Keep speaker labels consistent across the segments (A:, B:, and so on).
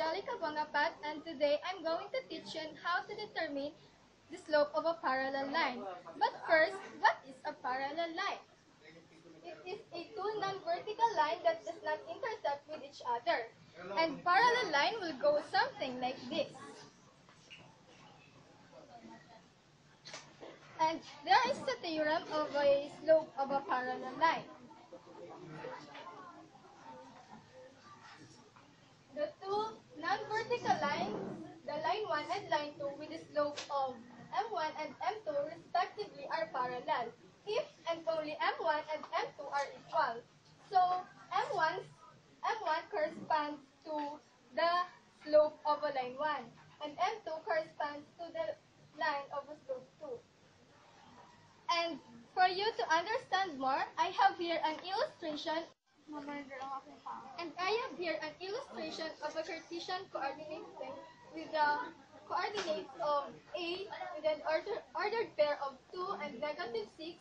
A: Jolly Kabongapat, and today I'm going to teach you on how to determine the slope of a parallel line. But first, what is a parallel line? It is a two non-vertical line that does not intersect with each other. And parallel line will go something like this. And there is the theorem of a slope of a parallel line. The two non-vertical lines, the line 1 and line 2 with the slope of m1 and m2 respectively are parallel if and only m1 and m2 are equal. So m1 corresponds to the slope of a line 1 and m2 corresponds to the line of a slope 2. And for you to understand more, I have here an illustration. And I have here an illustration of a Cartesian coordinate system with the coordinates of A with an ordered pair of 2 and negative 6,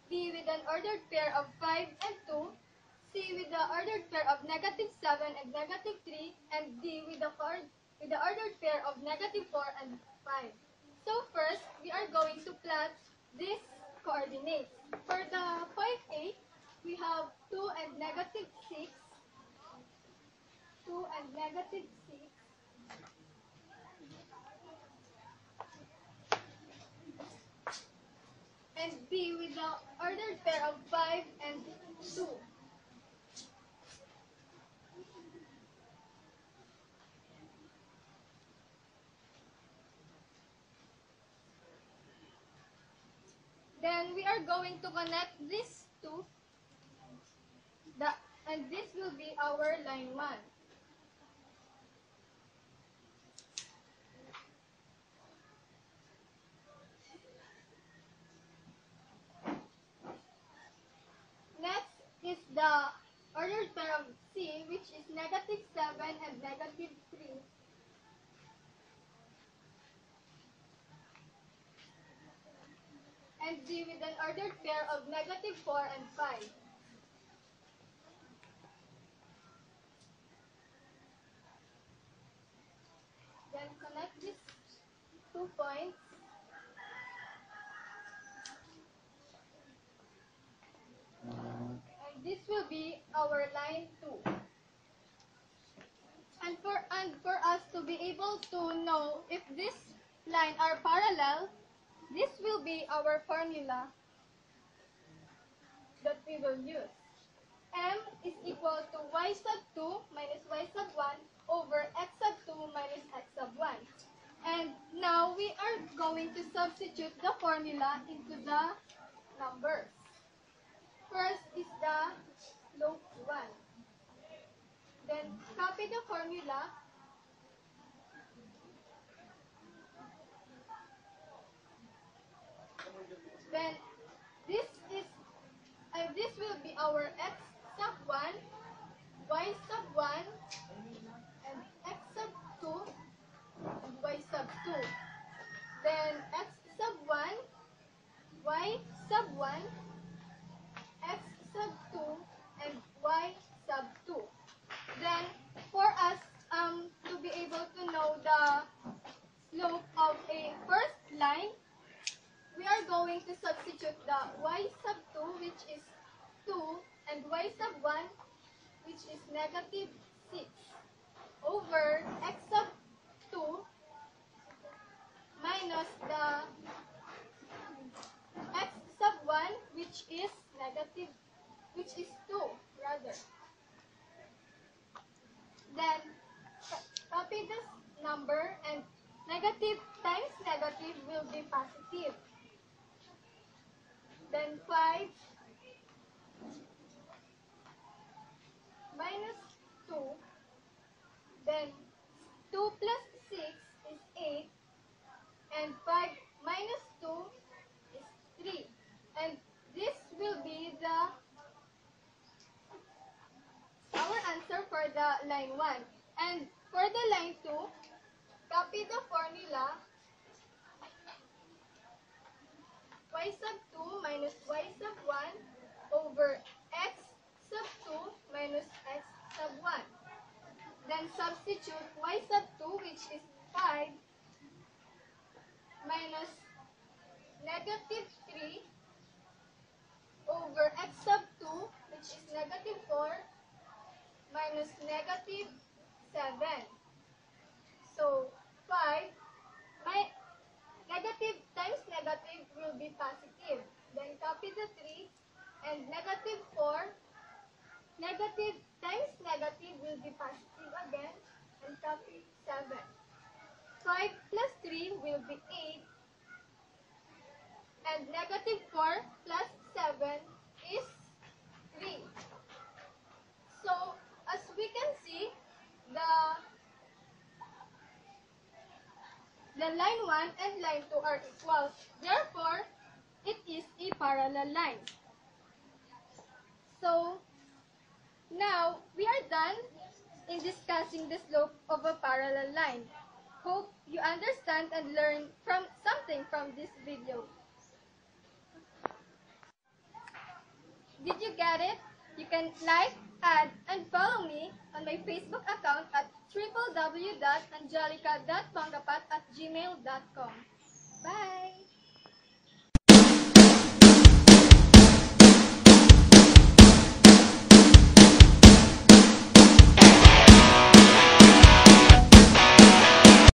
A: B with an ordered pair of 5 and 2, C with the ordered pair of negative 7 and negative 3, and D with the ordered pair of negative 4 and 5. So first, we are going to plot these coordinates. For the point A, we have 2 and negative 6, 2 and negative 6, and B with the ordered pair of 5 and 2. Then we are going to connect these two, and this will be our line 1. Next is the ordered pair of C, which is negative 7 and negative 3. And D with an ordered pair of negative 4 and 5. Then connect these 2 points. And this will be our line 2. And for us to be able to know if this line are parallel, this will be our formula that we will use. M is equal to y sub 2 minus y sub 1 over x sub 2 minus x sub 1. And now we are going to substitute the formula into the numbers. First is the slope 1. Then copy the formula. Then this will be our x sub 1, y sub 1, and x sub 2, and y sub 2. Then x sub 1, y sub 1, x sub 2, and y sub 2. Then for us to be able to know the slope of a first line, we are going to substitute the y sub 2, which is 2, and y sub 1, which is negative 6, over x sub 2 minus the x sub 1, which is 2, rather. Then copy this number, and negative times negative will be positive. Then 5 minus 2, then 2 plus 6 is 8, and 5 minus 2 is 3. And this will be our answer for the line 1. And for the line 2, copy the formula y sub 2 minus y sub 1 over x sub 2 minus x sub 1. Then substitute y sub 2, which is 5, minus negative 3 over x sub 2, which is negative 4, minus negative 7. So, 5, negative times negative will be positive. Then copy the 3, and negative 4, negative times negative will be positive again, and copy 7. 5 plus 3 will be 8, and negative 4 plus 7 is 3. So, as we can see, the line 1 and line 2 are equal. Therefore, it is a parallel line. So, now we are done in discussing the slope of a parallel line. Hope you understand and learn something from this video. Did you get it? You can like, add, and follow me on my Facebook account at www.angelica.pangapat@gmail.com. Bye!